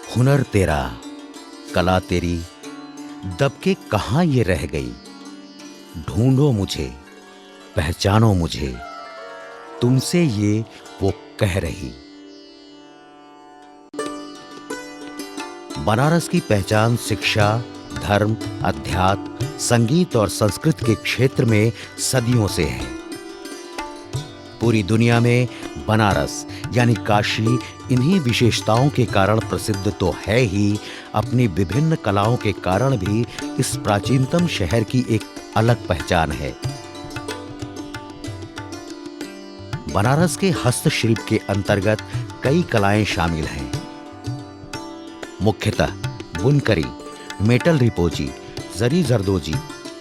हुनर तेरा, कला तेरी, दब के कहाँ ये रह गई। ढूंढो मुझे, पहचानो मुझे, तुमसे ये वो कह रही। बनारस की पहचान शिक्षा, धर्म, अध्यात्म, संगीत और संस्कृत के क्षेत्र में सदियों से है। पूरी दुनिया में बनारस यानी काशी इन्हीं विशेषताओं के कारण प्रसिद्ध तो है ही, अपनी विभिन्न कलाओं के कारण भी इस प्राचीनतम शहर की एक अलग पहचान है। बनारस के हस्तशिल्प के अंतर्गत कई कलाएं शामिल हैं। मुख्यतः बुनकरी, मेटल रिपोजी, जरी जरदोजी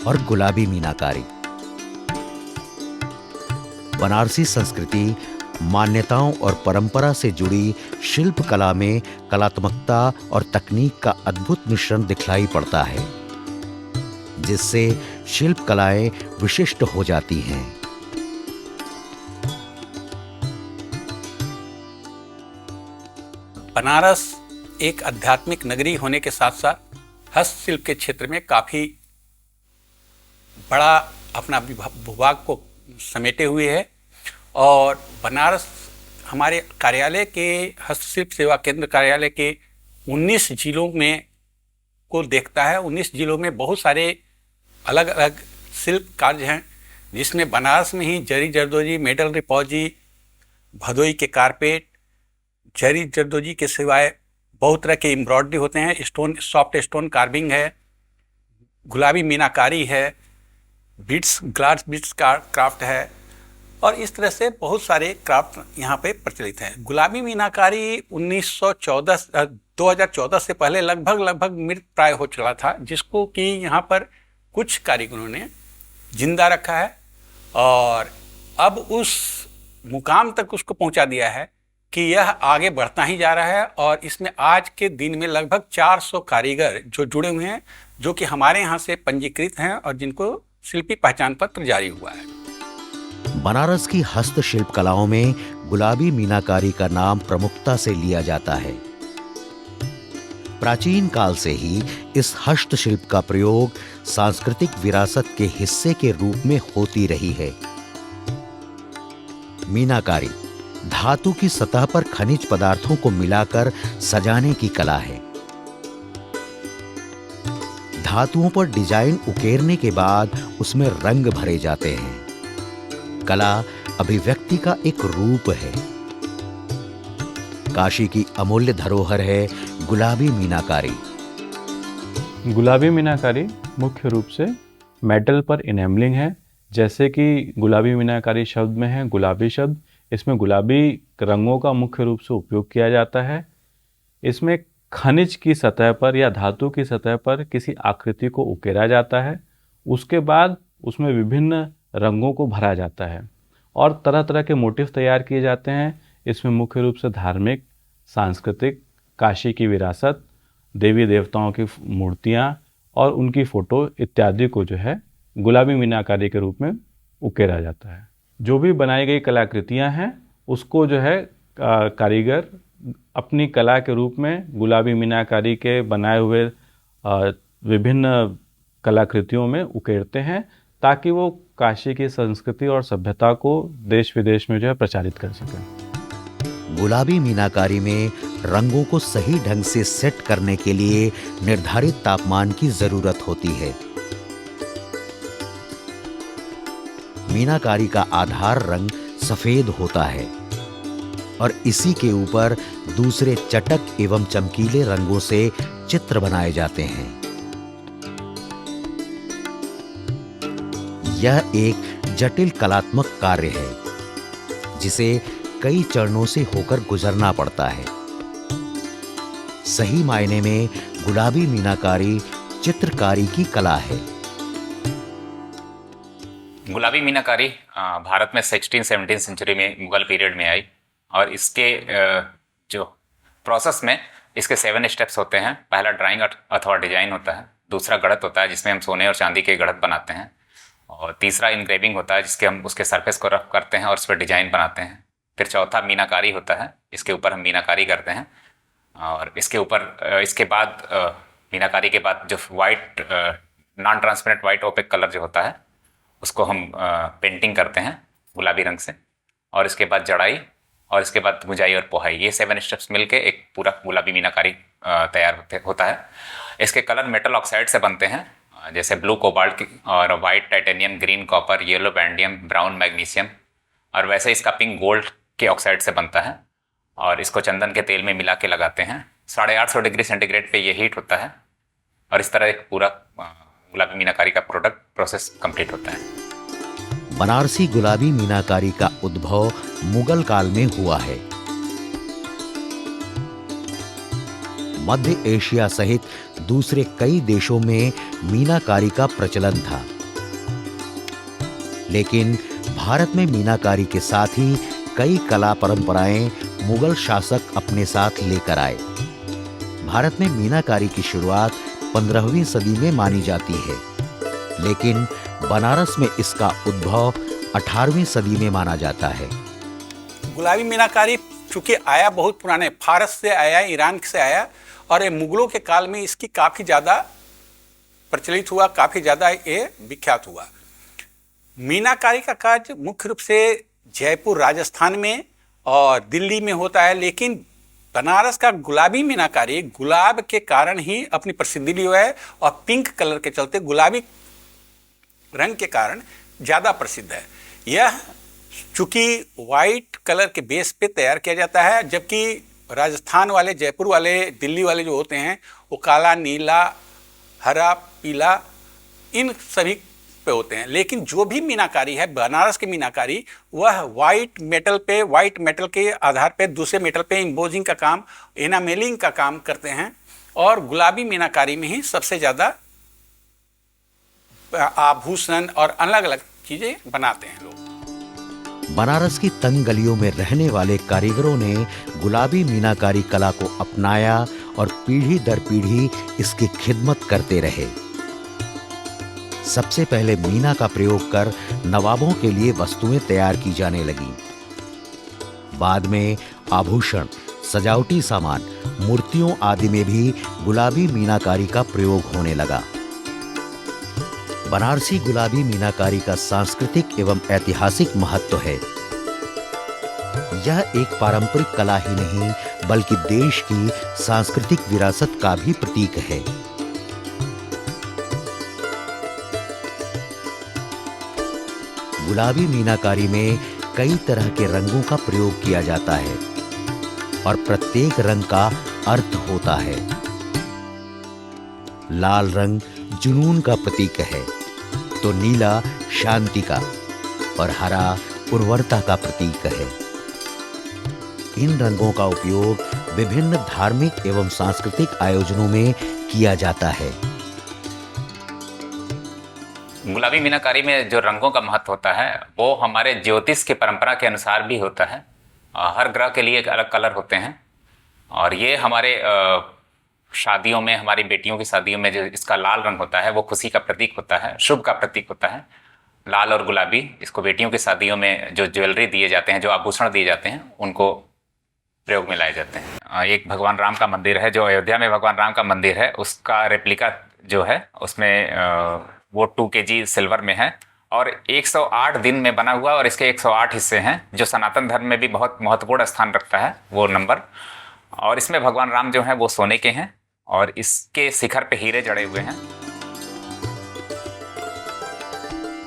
और गुलाबी मीनाकारी। बनारसी संस्कृति, मान्यताओं और परंपरा से जुड़ी शिल्प कला में कलात्मकता और तकनीक का अद्भुत मिश्रण दिखलाई पड़ता है, जिससे शिल्प कलाएं विशिष्ट हो जाती हैं। बनारस एक आध्यात्मिक नगरी होने के साथ साथ हस्तशिल्प के क्षेत्र में काफ़ी बड़ा अपना भूभाग को समेटे हुए है। और बनारस हमारे कार्यालय के हस्तशिल्प सेवा केंद्र कार्यालय के 19 जिलों में को देखता है। 19 जिलों में बहुत सारे अलग अलग शिल्प कार्य हैं, जिसमें बनारस में ही जरी जरदोजी, मेटल रिपौजी, भदोई के कारपेट, जरी जरदोजी के सिवाय बहुत तरह के एम्ब्रॉयडरी होते हैं, स्टोन, सॉफ्ट स्टोन कार्विंग है, गुलाबी मीनाकारी है, बीट्स, ग्लास बीट्स का क्राफ्ट है और इस तरह से बहुत सारे क्राफ्ट यहाँ पे प्रचलित हैं। गुलाबी मीनाकारी 2014 से पहले लगभग मृत प्राय हो चला था, जिसको कि यहाँ पर कुछ कारीगरों ने जिंदा रखा है और अब उस मुकाम तक उसको पहुँचा दिया है कि यह आगे बढ़ता ही जा रहा है। और इसमें आज के दिन में लगभग 400 कारीगर जो जुड़े हुए हैं, जो कि हमारे यहाँ से पंजीकृत हैं और जिनको शिल्पी पहचान पत्र जारी हुआ है। बनारस की हस्तशिल्प कलाओं में गुलाबी मीनाकारी का नाम प्रमुखता से लिया जाता है। प्राचीन काल से ही इस हस्तशिल्प का प्रयोग सांस्कृतिक विरासत के हिस्से के रूप में होती रही है। मीनाकारी धातु की सतह पर खनिज पदार्थों को मिलाकर सजाने की कला है। धातुओं पर डिजाइन उकेरने के बाद उसमें रंग भरे जाते हैं। कला अभिव्यक्ति का एक रूप है। काशी की अमूल्य धरोहर है गुलाबी मीनाकारी। गुलाबी मीनाकारी मुख्य रूप से मेटल पर इनेमलिंग है। जैसे कि गुलाबी मीनाकारी शब्द में है गुलाबी शब्द, इसमें गुलाबी रंगों का मुख्य रूप से उपयोग किया जाता है। इसमें खनिज की सतह पर या धातु की सतह पर किसी आकृति को उकेरा जाता है, उसके बाद उसमें विभिन्न रंगों को भरा जाता है और तरह तरह के मोटिव तैयार किए जाते हैं। इसमें मुख्य रूप से धार्मिक, सांस्कृतिक, काशी की विरासत, देवी देवताओं की मूर्तियाँ और उनकी फ़ोटो इत्यादि को जो है गुलाबी मीनाकारी के रूप में उकेरा जाता है। जो भी बनाई गई कलाकृतियाँ हैं उसको जो है कारीगर अपनी कला के रूप में गुलाबी मीनाकारी के बनाए हुए विभिन्न कलाकृतियों में उकेरते हैं, ताकि वो काशी की संस्कृति और सभ्यता को देश विदेश में जो है प्रचारित कर सकें। गुलाबी मीनाकारी में रंगों को सही ढंग से सेट करने के लिए निर्धारित तापमान की जरूरत होती है। मीनाकारी का आधार रंग सफेद होता है और इसी के ऊपर दूसरे चटक एवं चमकीले रंगों से चित्र बनाए जाते हैं। यह एक जटिल कलात्मक कार्य है, जिसे कई चरणों से होकर गुजरना पड़ता है। सही मायने में गुलाबी मीनाकारी चित्रकारी की कला है। गुलाबी मीनाकारी भारत में 16-17 सेंचुरी में मुगल पीरियड में आई और इसके जो प्रोसेस में इसके 7 स्टेप्स होते हैं। पहला ड्राइंग अथवा डिजाइन होता है, दूसरा गढ़त होता है जिसमें हम सोने और चांदी के गढ़त बनाते हैं, और तीसरा इनग्रेविंग होता है जिसके हम उसके सरफेस को रफ करते हैं और उस पर डिजाइन बनाते हैं। फिर चौथा मीनाकारी होता है, इसके ऊपर हम मीनाकारी करते हैं। और इसके ऊपर इसके बाद मीनाकारी के बाद जो white non transparent white opaque colour जो होता है उसको हम पेंटिंग करते हैं गुलाबी रंग से, और इसके बाद जड़ाई, और इसके बाद गुजाई और पोहाई, ये 7 स्टेप्स मिलके एक पूरा गुलाबी मीनाकारी तैयार होता है। इसके कलर मेटल ऑक्साइड से बनते हैं, जैसे ब्लू कोबाल्ट और white titanium, green copper, yellow vanadium, brown magnesium, और वैसे इसका पिंक गोल्ड के ऑक्साइड से बनता है। और इसको चंदन के तेल में मिला के लगाते हैं। 850 डिग्री सेंटीग्रेड पे ये हीट होता है, और इस तरह एक पूरा गुलाबी मीनाकारी का प्रोडक्ट प्रोसेस कंप्लीट होता है। बनारसी गुलाबी मीनाकारी का उद्भव मुगल काल में हुआ है। मध्य एशिया सहित दूसरे कई देशों में मीनाकारी का प्रचलन था, लेकिन भारत में मीनाकारी के साथ ही कई कला परंपराएं मुगल शासक अपने साथ लेकर आए। भारत में मीनाकारी की शुरुआत 15वीं सदी में मानी जाती है, लेकिन बनारस में इसका उद्भव 18वीं सदी में माना जाता है। गुलाबी मीनाकारी चूंकि आया बहुत पुराने, फारस से आया, ईरान से आया, और ये मुगलों के काल में इसकी काफ़ी ज़्यादा प्रचलित हुआ, काफ़ी ज़्यादा ये विख्यात हुआ। मीनाकारी का कार्य मुख्य रूप से जयपुर राजस्थान में और दिल्ली में होता है, लेकिन बनारस का गुलाबी मीनाकारी गुलाब के कारण ही अपनी प्रसिद्धि ली हुआ है, और पिंक कलर के चलते गुलाबी रंग के कारण ज़्यादा प्रसिद्ध है। यह चूँकि वाइट कलर के बेस पे तैयार किया जाता है, जबकि राजस्थान वाले, जयपुर वाले, दिल्ली वाले जो होते हैं वो काला, नीला, हरा, पीला, इन सभी पे होते हैं। लेकिन जो भी मीनाकारी है, बनारस की मीनाकारी, वह वाइट मेटल के आधार पे दूसरे मेटल पे एम्बोजिंग का काम, एनामेलिंग का काम करते हैं, और गुलाबी मीनाकारी में ही सबसे ज़्यादा आभूषण और अलग अलग चीज़ें बनाते हैं लोग। बनारस की तंग गलियों में रहने वाले कारीगरों ने गुलाबी मीनाकारी कला को अपनाया और पीढ़ी दर पीढ़ी इसकी खिदमत करते रहे। सबसे पहले मीना का प्रयोग कर नवाबों के लिए वस्तुएं तैयार की जाने लगी। बाद में आभूषण, सजावटी सामान, मूर्तियों आदि में भी गुलाबी मीनाकारी का प्रयोग होने लगा। बनारसी गुलाबी मीनाकारी का सांस्कृतिक एवं ऐतिहासिक महत्व है। यह एक पारंपरिक कला ही नहीं, बल्कि देश की सांस्कृतिक विरासत का भी प्रतीक है। गुलाबी मीनाकारी में कई तरह के रंगों का प्रयोग किया जाता है, और प्रत्येक रंग का अर्थ होता है। लाल रंग जुनून का प्रतीक है, तो नीला शांति का, और हरा उर्वरता का प्रतीक है। इन रंगों का उपयोग विभिन्न धार्मिक एवं सांस्कृतिक आयोजनों में किया जाता है। गुलाबी मीनाकारी में जो रंगों का महत्व होता है वो हमारे ज्योतिष की परंपरा के अनुसार भी होता है। हर ग्रह के लिए एक अलग कलर होते हैं, और ये हमारे शादियों में, हमारी बेटियों की शादियों में जो इसका लाल रंग होता है वो खुशी का प्रतीक होता है, शुभ का प्रतीक होता है। लाल और गुलाबी, इसको बेटियों की शादियों में जो ज्वेलरी दिए जाते हैं, जो आभूषण दिए जाते हैं, उनको प्रयोग में लाए जाते हैं। एक भगवान राम का मंदिर है, जो अयोध्या में भगवान राम का मंदिर है, उसका रेप्लिका जो है उसमें वो 2 kg सिल्वर में है, और 108 दिन में बना हुआ, और इसके 108 हिस्से हैं, जो सनातन धर्म में भी बहुत महत्वपूर्ण स्थान रखता है वो नंबर। और इसमें भगवान राम जो हैं वो सोने के हैं, और इसके शिखर पे हीरे जड़े हुए हैं।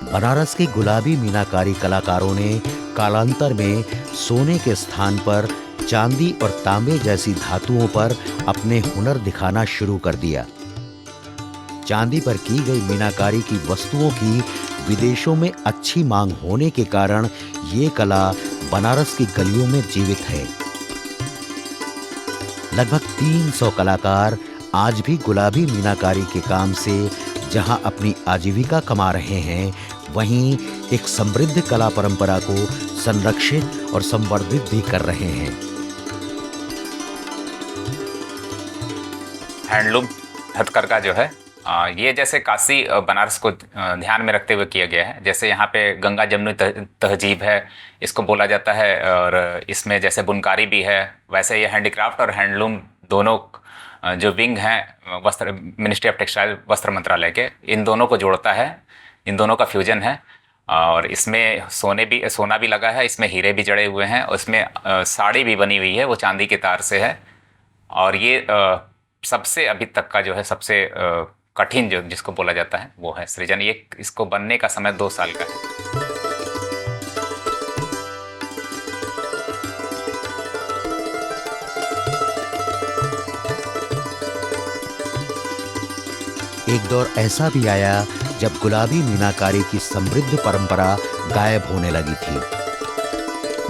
बनारस के गुलाबी मीनाकारी कलाकारों ने कालांतर में सोने के स्थान पर चांदी और तांबे जैसी धातुओं पर अपने हुनर दिखाना शुरू कर दिया। चांदी पर की गई मीनाकारी की वस्तुओं की विदेशों में अच्छी मांग होने के कारण ये कला बनारस की गलियों में जीवित है। लगभग 300 कलाकार आज भी गुलाबी मीनाकारी के काम से जहां अपनी आजीविका कमा रहे हैं, वहीं एक समृद्ध कला परंपरा को संरक्षित और संवर्धित भी कर रहे हैं। हैंडलूम हथकरघा जो है, ये जैसे काशी बनारस को ध्यान में रखते हुए किया गया है। जैसे यहाँ पे गंगा जमुनी तहजीब है, इसको बोला जाता है, और इसमें जैसे बुनकारी भी है, वैसे ये हैंडीक्राफ्ट और हैंडलूम दोनों जो विंग हैं वस्त्र मिनिस्ट्री ऑफ टेक्सटाइल वस्त्र मंत्रालय के, इन दोनों को जोड़ता है, इन दोनों का फ्यूजन है। और इसमें सोना भी लगा है, इसमें हीरे भी जड़े हुए हैं, और इसमें साड़ी भी बनी हुई है, वो चांदी के तार से है। और ये सबसे अभी तक का जो है सबसे कठिन जो जिसको बोला जाता है वो है सृजन। ये इसको बनने का समय 2 साल का है। एक दौर ऐसा भी आया जब गुलाबी मीनाकारी की समृद्ध परंपरा गायब होने लगी थी।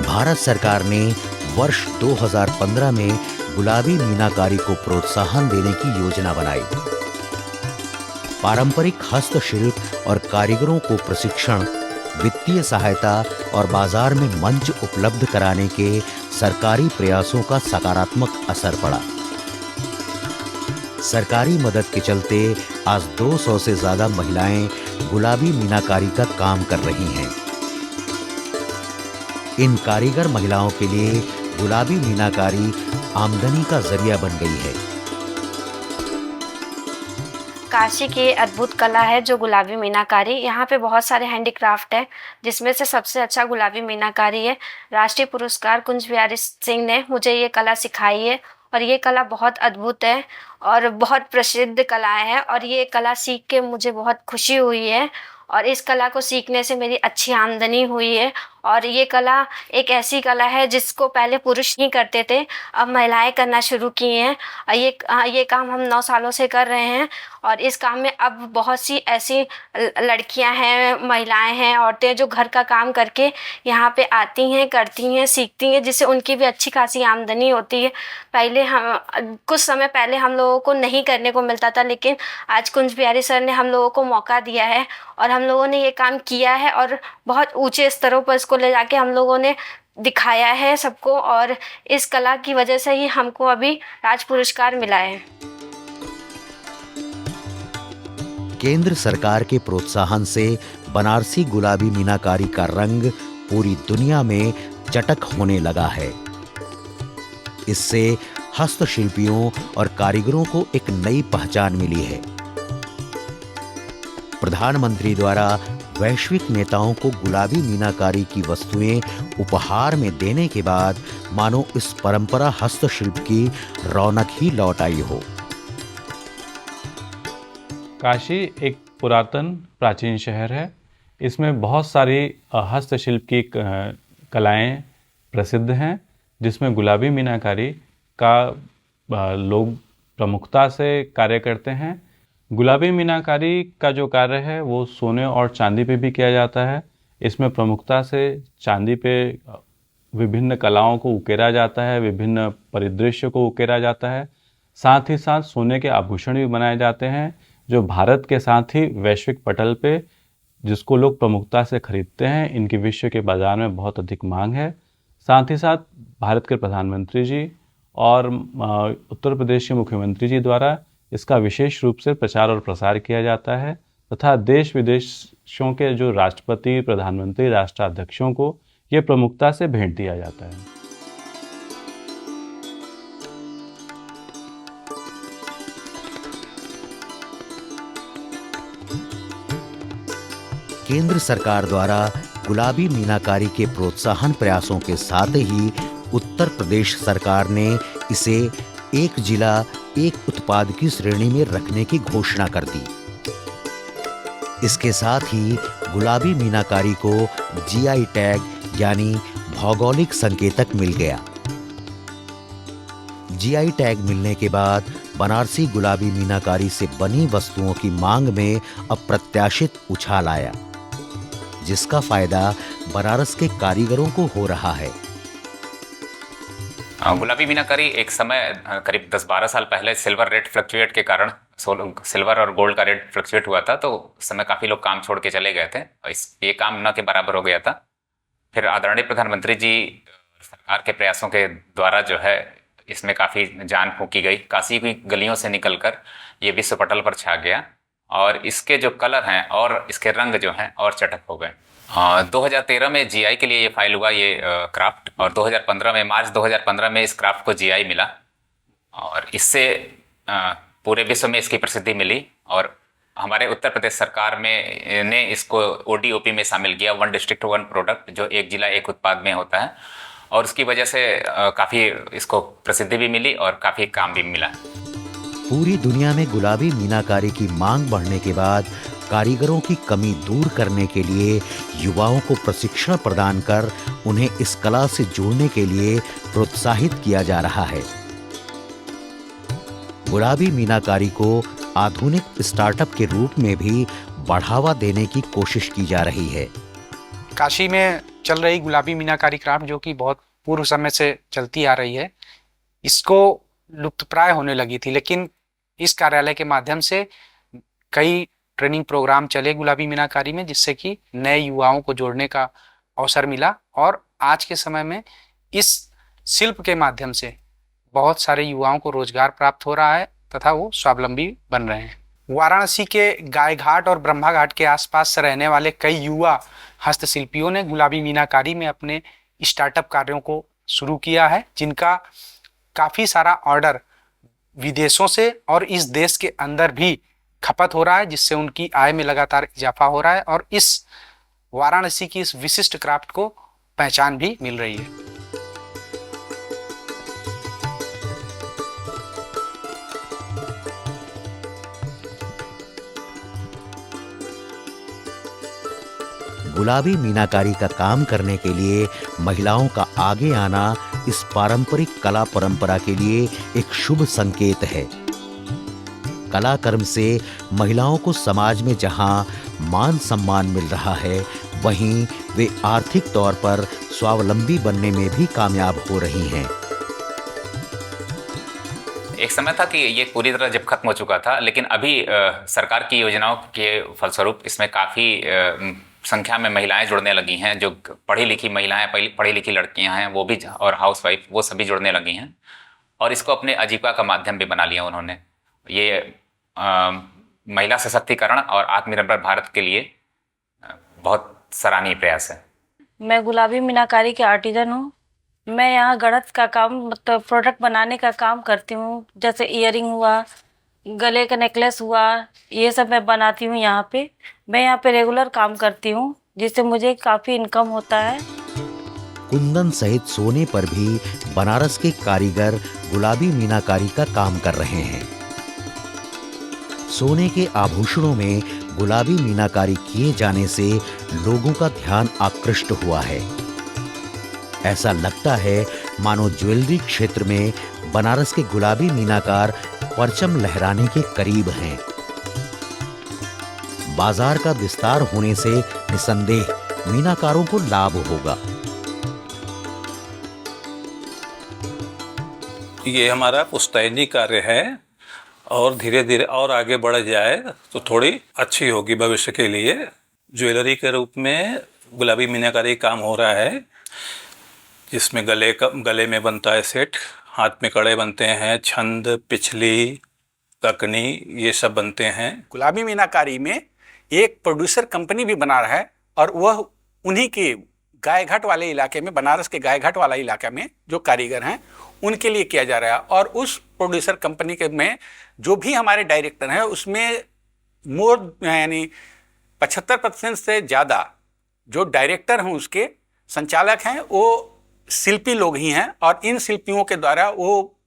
भारत सरकार ने वर्ष 2015 में गुलाबी मीनाकारी को प्रोत्साहन देने की योजना बनाई। पारंपरिक हस्तशिल्प और कारीगरों को प्रशिक्षण, वित्तीय सहायता और बाजार में मंच उपलब्ध कराने के सरकारी प्रयासों का सकारात्मक असर पड़ा। सरकारी मदद के चलते आज 200 से ज्यादा महिलाएं गुलाबी मीनाकारी का काम कर रही हैं। इन कारीगर महिलाओं के लिए गुलाबी मीनाकारी आमदनी का जरिया बन गई है। काशी की अद्भुत कला है जो गुलाबी मीनाकारी। यहाँ पे बहुत सारे हैंडीक्राफ्ट है, जिसमें से सबसे अच्छा गुलाबी मीनाकारी है। राष्ट्रीय पुरस्कार कुंज बिहारी सिंह ने मुझे ये कला सिखाई है, और ये कला बहुत अद्भुत है और बहुत प्रसिद्ध कला है। और ये कला सीख के मुझे बहुत खुशी हुई है, और इस कला को सीखने से मेरी अच्छी आमदनी हुई है। और ये कला एक ऐसी कला है जिसको पहले पुरुष ही करते थे, अब महिलाएं करना शुरू की हैं। ये काम हम 9 सालों से कर रहे हैं, और इस काम में अब बहुत सी ऐसी लड़कियां हैं, महिलाएं हैं, औरतें जो घर का काम करके यहाँ पे आती हैं, करती हैं, सीखती हैं, जिससे उनकी भी अच्छी खासी आमदनी होती है। पहले हम कुछ समय पहले हम लोगों को नहीं करने को मिलता था, लेकिन आज कुंज बिहारी सर ने हम लोगों को मौका दिया है, और हम लोगों ने ये काम किया है, और बहुत ऊंचे स्तरों पर इसको ले जाके हम लोगों ने दिखाया है सबको। और इस कला की वजह से ही हमको अभी राज पुरस्कार मिला है। केंद्र सरकार के प्रोत्साहन से बनारसी गुलाबी मीनाकारी का रंग पूरी दुनिया में चटक होने लगा है। इससे हस्तशिल्पियों और कारीगरों को एक नई पहचान मिली है। प्रधानमंत्री द्वारा वैश्विक नेताओं को गुलाबी मीनाकारी की वस्तुएं उपहार में देने के बाद मानो इस परंपरा हस्तशिल्प की रौनक ही लौट आई हो। काशी एक पुरातन प्राचीन शहर है। इसमें बहुत सारी हस्तशिल्प की कलाएं प्रसिद्ध हैं, जिसमें गुलाबी मीनाकारी का लोग प्रमुखता से कार्य करते हैं। गुलाबी मीनाकारी का जो कार्य है वो सोने और चांदी पे भी किया जाता है। इसमें प्रमुखता से चांदी पे विभिन्न कलाओं को उकेरा जाता है, विभिन्न परिदृश्य को उकेरा जाता है। साथ ही साथ सोने के आभूषण भी बनाए जाते हैं, जो भारत के साथ ही वैश्विक पटल पे जिसको लोग प्रमुखता से खरीदते हैं। इनकी विश्व के बाज़ार में बहुत अधिक मांग है। साथ ही साथ भारत के प्रधानमंत्री जी और उत्तर प्रदेश के मुख्यमंत्री जी द्वारा इसका विशेष रूप से प्रचार और प्रसार किया जाता है, तथा देश विदेशों के जो राष्ट्रपति, प्रधानमंत्री, राष्ट्राध्यक्षों को ये प्रमुखता से भेंट दिया जाता है। केंद्र सरकार द्वारा गुलाबी मीनाकारी के प्रोत्साहन प्रयासों के साथ ही उत्तर प्रदेश सरकार ने इसे एक जिला एक उत्पाद की श्रेणी में रखने की घोषणा कर दी। इसके साथ ही गुलाबी मीनाकारी को जीआई टैग यानी भौगोलिक संकेतक मिल गया। जीआई टैग मिलने के बाद बनारसी गुलाबी मीनाकारी से बनी वस्तुओं की मांग में अप्रत्याशित उछाल आया, जिसका फायदा बनारस के कारीगरों को हो रहा है। गुलाबी मीनाकारी एक समय करीब 10-12 साल पहले सिल्वर रेट फ्लक्चुएट के कारण, सिल्वर और गोल्ड का रेट फ्लक्चुएट हुआ था, तो उस समय काफ़ी लोग काम छोड़ के चले गए थे। ये काम न के बराबर हो गया था। फिर आदरणीय प्रधानमंत्री जी सरकार के प्रयासों के द्वारा जो है इसमें काफ़ी जान फूंकी गई। काशी की गलियों से निकलकर ये विश्व पटल पर छा गया, और इसके जो कलर हैं और इसके रंग जो हैं और चटक हो गए। 2013 में जीआई के लिए ये फाइल हुआ, ये क्राफ्ट, और 2015 में, मार्च 2015 में इस क्राफ्ट को जीआई मिला। और इससे पूरे विश्व में इसकी प्रसिद्धि मिली और हमारे उत्तर प्रदेश सरकार में ने इसको ODOP में शामिल किया, 1 डिस्ट्रिक्ट 1 प्रोडक्ट, जो 1 जिला 1 उत्पाद में होता है। और उसकी वजह से काफ़ी इसको प्रसिद्धि भी मिली और काफ़ी काम भी मिला। पूरी दुनिया में गुलाबी मीनाकारी की मांग बढ़ने के बाद कारीगरों की कमी दूर करने के लिए युवाओं को प्रशिक्षण प्रदान कर उन्हें इस कला से जुड़ने के लिए प्रोत्साहित किया जा रहा है। गुलाबी मीनाकारी को आधुनिक स्टार्टअप के रूप में भी बढ़ावा देने की कोशिश की जा रही है। काशी में चल रही गुलाबी मीनाकारी क्राफ्ट, जो कि बहुत पूर्व समय से चलती आ रही है, इसको लुप्तप्राय होने लगी थी, लेकिन इस कार्यालय के माध्यम से कई ट्रेनिंग प्रोग्राम चले गुलाबी मीनाकारी में, जिससे कि नए युवाओं को जोड़ने का अवसर मिला। और आज के समय में इस शिल्प के माध्यम से बहुत सारे युवाओं को रोजगार प्राप्त हो रहा है तथा वो स्वावलंबी बन रहे हैं। वाराणसी के गाय घाट और ब्रह्मा घाट के आसपास से रहने वाले कई युवा हस्तशिल्पियों ने गुलाबी मीनाकारी में अपने स्टार्टअप कार्यों को शुरू किया है, जिनका काफ़ी सारा ऑर्डर विदेशों से और इस देश के अंदर भी खपत हो रहा है, जिससे उनकी आय में लगातार इजाफा हो रहा है और इस वाराणसी की इस विशिष्ट क्राफ्ट को पहचान भी मिल रही है। गुलाबी मीनाकारी का काम करने के लिए महिलाओं का आगे आना इस पारंपरिक कला परंपरा के लिए एक शुभ संकेत है। कला कर्म से महिलाओं को समाज में जहां मान सम्मान मिल रहा है, वहीं वे आर्थिक तौर पर स्वावलंबी बनने में भी कामयाब हो रही हैं। एक समय था कि ये पूरी तरह जब खत्म हो चुका था, लेकिन अभी सरकार की योजनाओं के फलस्वरूप इसमें काफ़ी संख्या में महिलाएं जुड़ने लगी हैं। जो पढ़ी लिखी महिलाएं, पढ़ी लिखी लड़कियां हैं, वो भी, और हाउसवाइफ, वो सभी जुड़ने लगी हैं और इसको अपने आजीविका का माध्यम भी बना लिया उन्होंने। ये महिला सशक्तिकरण और आत्मनिर्भर भारत के लिए बहुत सराहनीय प्रयास है। मैं गुलाबी मीनाकारी के आर्टिजन हूँ। मैं यहाँ गणित का काम, मतलब प्रोडक्ट बनाने का काम करती हूँ। जैसे ईयरिंग हुआ, गले का नेकलेस हुआ, ये सब मैं बनाती हूँ यहाँ पे। मैं यहाँ पे रेगुलर काम करती हूँ, जिससे मुझे काफ़ी इनकम होता है। कुंदन सहित सोने पर भी बनारस के कारीगर गुलाबी मीनाकारी का काम कर रहे हैं। सोने के आभूषणों में गुलाबी मीनाकारी किए जाने से लोगों का ध्यान आकृष्ट हुआ है। ऐसा लगता है मानो ज्वेलरी क्षेत्र में बनारस के गुलाबी मीनाकार परचम लहराने के करीब हैं। बाजार का विस्तार होने से निसंदेह मीनाकारों को लाभ होगा। ये हमारा पुश्तैनी कार्य है और धीरे धीरे और आगे बढ़ जाए तो थोड़ी अच्छी होगी भविष्य के लिए। ज्वेलरी के रूप में गुलाबी मीनाकारी काम हो रहा है, जिसमें गले में बनता है सेट, हाथ में कड़े बनते हैं, छंद, पिछली, ककनी, ये सब बनते हैं। गुलाबी मीनाकारी में एक प्रोड्यूसर कंपनी भी बना रहा है और वह उन्हीं के गायघाट वाले इलाके में, बनारस के गायघाट वाला इलाका में जो कारीगर हैं उनके लिए किया जा रहा है। और उस प्रोड्यूसर कंपनी के में जो भी हमारे डायरेक्टर हैं, उसमें यानी 75% से ज़्यादा जो डायरेक्टर हैं, उसके संचालक हैं, वो शिल्पी लोग ही हैं। और इन शिल्पियों के द्वारा वो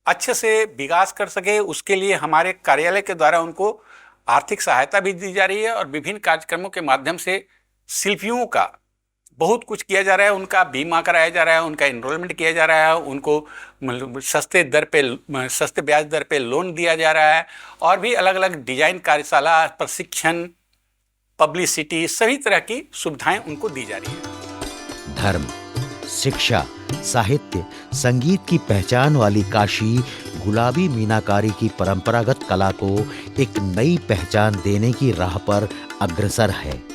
अच्छे से विकास कर सके, उसके लिए हमारे कार्यालय के द्वारा उनको आर्थिक सहायता भी दी जा रही है और विभिन्न कार्यक्रमों के माध्यम से शिल्पियों का बहुत कुछ किया जा रहा है। उनका बीमा कराया जा रहा है, उनका एनरोलमेंट किया जा रहा है, उनको सस्ते ब्याज दर पे लोन दिया जा रहा है और भी अलग अलग डिजाइन कार्यशाला, प्रशिक्षण, पब्लिसिटी, सभी तरह की सुविधाएं उनको दी जा रही है। धर्म, शिक्षा, साहित्य, संगीत की पहचान वाली काशी गुलाबी मीनाकारी की परंपरागत कला को एक नई पहचान देने की राह पर अग्रसर है।